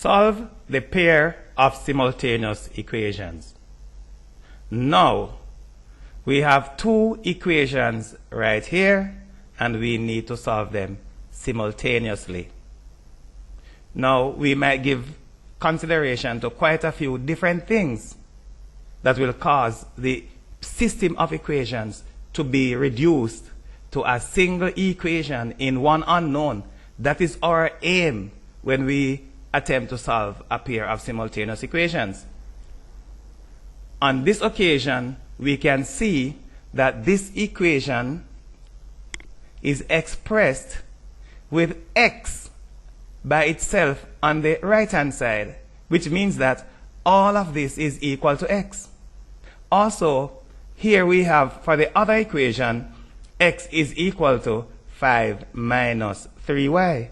Solve the pair of simultaneous equations. Now, we have two equations right here, and we need to solve them simultaneously. Now, we might give consideration to quite a few different things that will cause the system of equations to be reduced to a single equation in one unknown. That is our aim when we attempt to solve a pair of simultaneous equations. On this occasion, we can see that this equation is expressed with x by itself on the right-hand side, which means that all of this is equal to x. Also, here we have, for the other equation, x is equal to 5 minus 3y.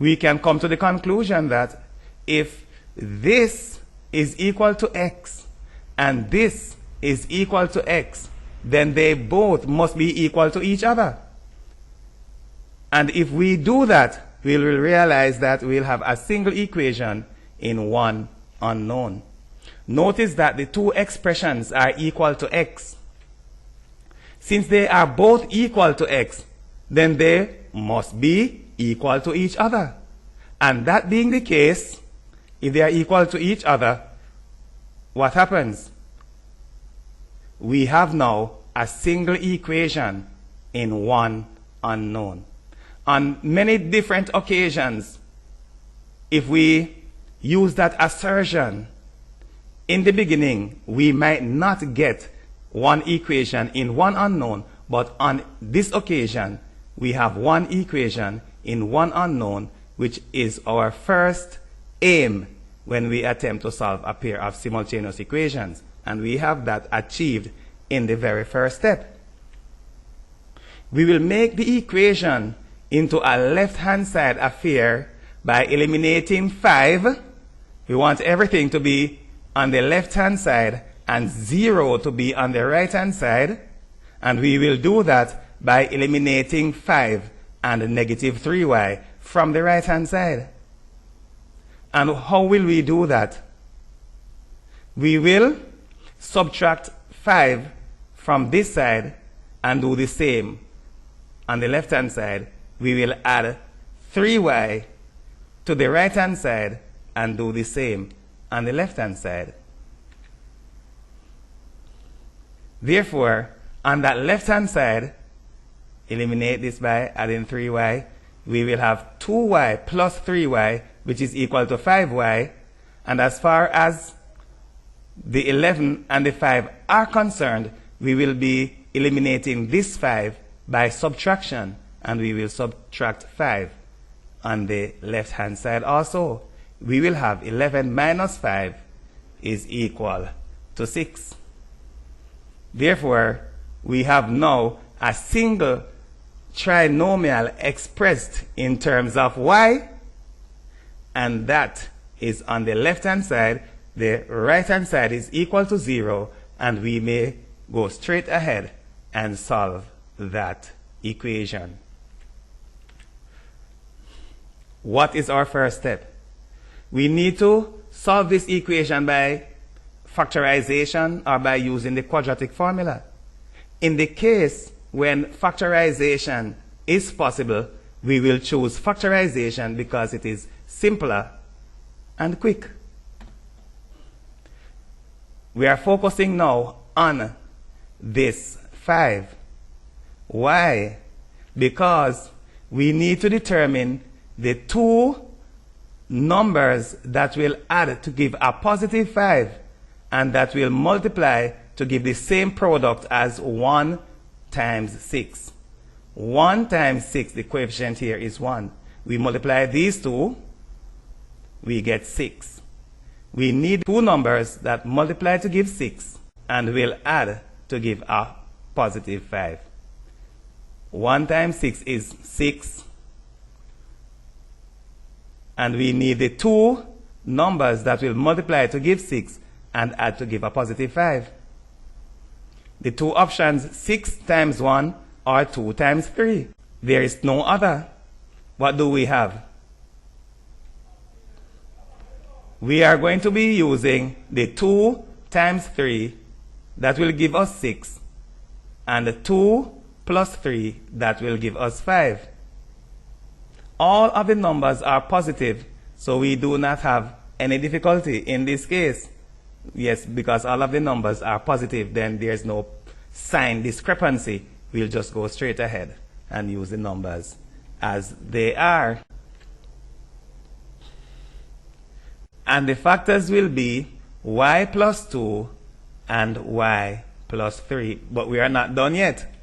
We can come to the conclusion that if this is equal to x and this is equal to x, then they both must be equal to each other. And if we do that, we will realize that we'll have a single equation in one unknown. Notice that the two expressions are equal to x. Since they are both equal to x, then they must be equal to each other. And that being the case, if they are equal to each other, what happens? We have now a single equation in one unknown. On many different occasions, if we use that assertion, in the beginning, we might not get one equation in one unknown, but on this occasion, we have one equation in one unknown, which is our first aim when we attempt to solve a pair of simultaneous equations. And we have that achieved in the very first step. We will make the equation into a left-hand side affair by eliminating 5. We want everything to be on the left-hand side and 0 to be on the right-hand side. And we will do that by eliminating 5 and negative 3y from the right-hand side. And how will we do that? We will subtract 5 from this side and do the same. On the left-hand side, we will add 3y to the right-hand side and do the same on the left-hand side. Therefore, on that left-hand side, eliminate this by adding 3y. We will have 2y plus 3y, which is equal to 5y. And as far as the 11 and the 5 are concerned, we will be eliminating this 5 by subtraction, and we will subtract 5 on the left-hand side also. We will have 11 minus 5 is equal to 6. Therefore, we have now a single trinomial expressed in terms of y, and that is on the left-hand side. The right-hand side is equal to 0, and we may go straight ahead and solve that equation. What is our first step? We need to solve this equation by factorization or by using the quadratic formula. In the case when factorization is possible, we will choose factorization because it is simpler and quick. We are focusing now on this 5. Why? Because we need to determine the two numbers that will add to give a positive 5 and that will multiply to give the same product as 1 times 6. 1 times 6, the coefficient here is 1. We multiply these two, we get 6. We need two numbers that multiply to give 6 and will add to give a positive 5. 1 times 6 is 6. And we need the two numbers that will multiply to give 6 and add to give a positive 5. The two options, 6 times 1 or 2 times 3. There is no other. What do we have? we are going to be using the 2 times 3, that will give us 6, and the 2 plus 3, that will give us 5. All of the numbers are positive, so we do not have any difficulty in this case. Yes, because all of the numbers are positive, then there's no sign discrepancy. We'll just go straight ahead and use the numbers as they are. And the factors will be y plus 2 and y plus 3. But we are not done yet.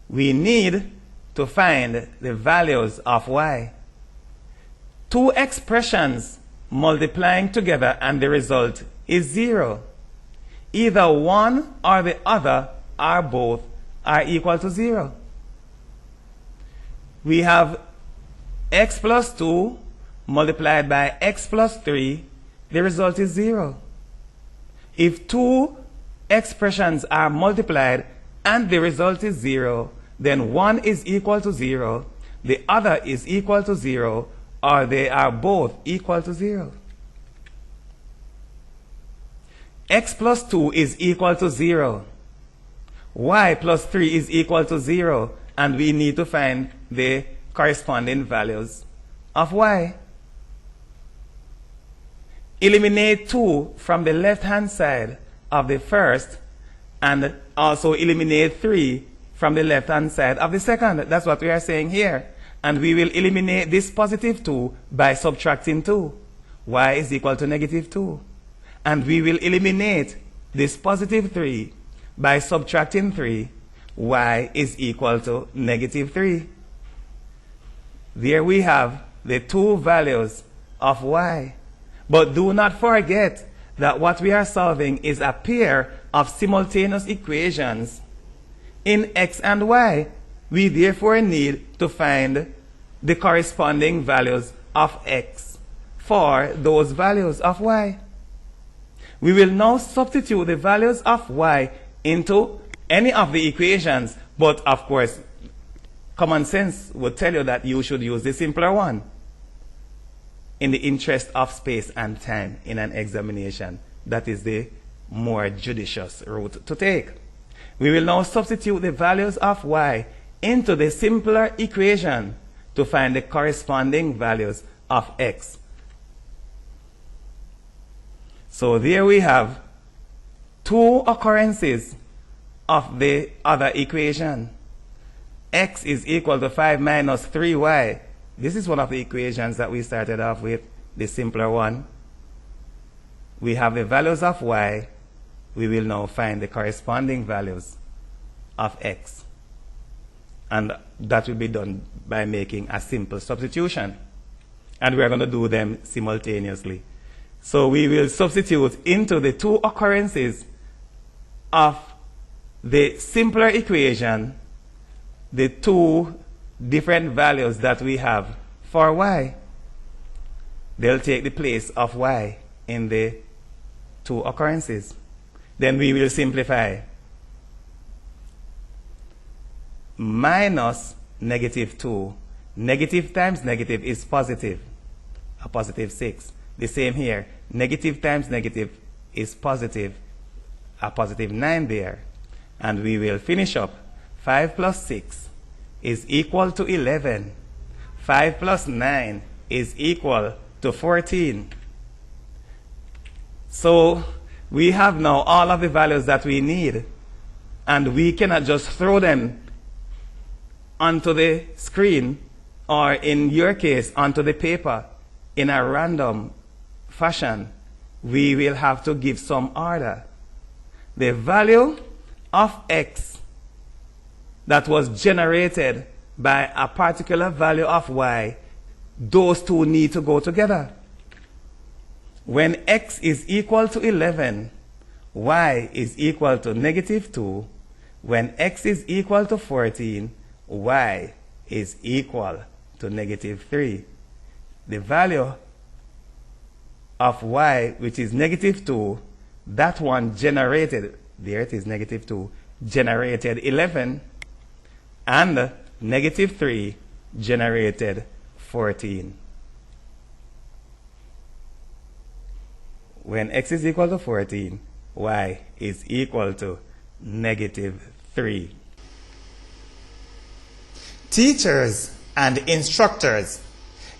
We need to find the values of y. Two expressions multiplying together and the result is 0. Either one or the other or both are equal to 0. We have x plus 2 multiplied by x plus 3, the result is 0. If two expressions are multiplied and the result is 0, then one is equal to 0, the other is equal to 0, or they are both equal to 0. X plus 2 is equal to 0. Y plus 3 is equal to 0, and we need to find the corresponding values of y. Eliminate 2 from the left-hand side of the first, and also eliminate 3 from the left-hand side of the second. That's what we are saying here. And we will eliminate this positive 2 by subtracting 2. Y is equal to negative 2. And we will eliminate this positive 3 by subtracting 3. Y is equal to negative 3. There we have the two values of y. But do not forget that what we are solving is a pair of simultaneous equations in x and y. We therefore need to find the corresponding values of x for those values of y. We will now substitute the values of y into any of the equations, but of course, common sense would tell you that you should use the simpler one in the interest of space and time in an examination. That is the more judicious route to take. We will now substitute the values of y into the simpler equation to find the corresponding values of x. So there we have two occurrences of the other equation. X is equal to 5 minus 3y. This is one of the equations that we started off with, the simpler one. We have the values of y. We will now find the corresponding values of x. And that will be done by making a simple substitution. And we are going to do them simultaneously. So we will substitute into the two occurrences of the simpler equation the two different values that we have for y. They'll take the place of y in the two occurrences. Then we will simplify. Minus negative 2. Negative times negative is positive. A positive 6. The same here. Negative times negative is positive. A positive 9 there. And we will finish up. 5 plus 6 is equal to 11. 5 plus 9 is equal to 14. So we have now all of the values that we need. And we cannot just throw them onto the screen, or in your case, onto the paper in a random fashion. We will have to give some order. The value of x that was generated by a particular value of y, those two need to go together. When x is equal to 11, y is equal to negative 2. When x is equal to 14, y is equal to negative 3. The value of y, which is negative 2, that one generated, there it is, negative 2, generated 11, and negative 3 generated 14. when x is equal to 14, y is equal to -3. Teachers and instructors,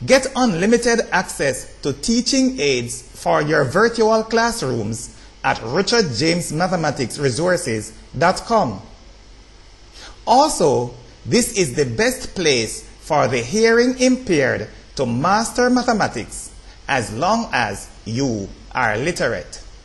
get unlimited access to teaching aids for your virtual classrooms at richardjamesmathematicsresources.com. Also, this is the best place for the hearing impaired to master mathematics as long as you are literate.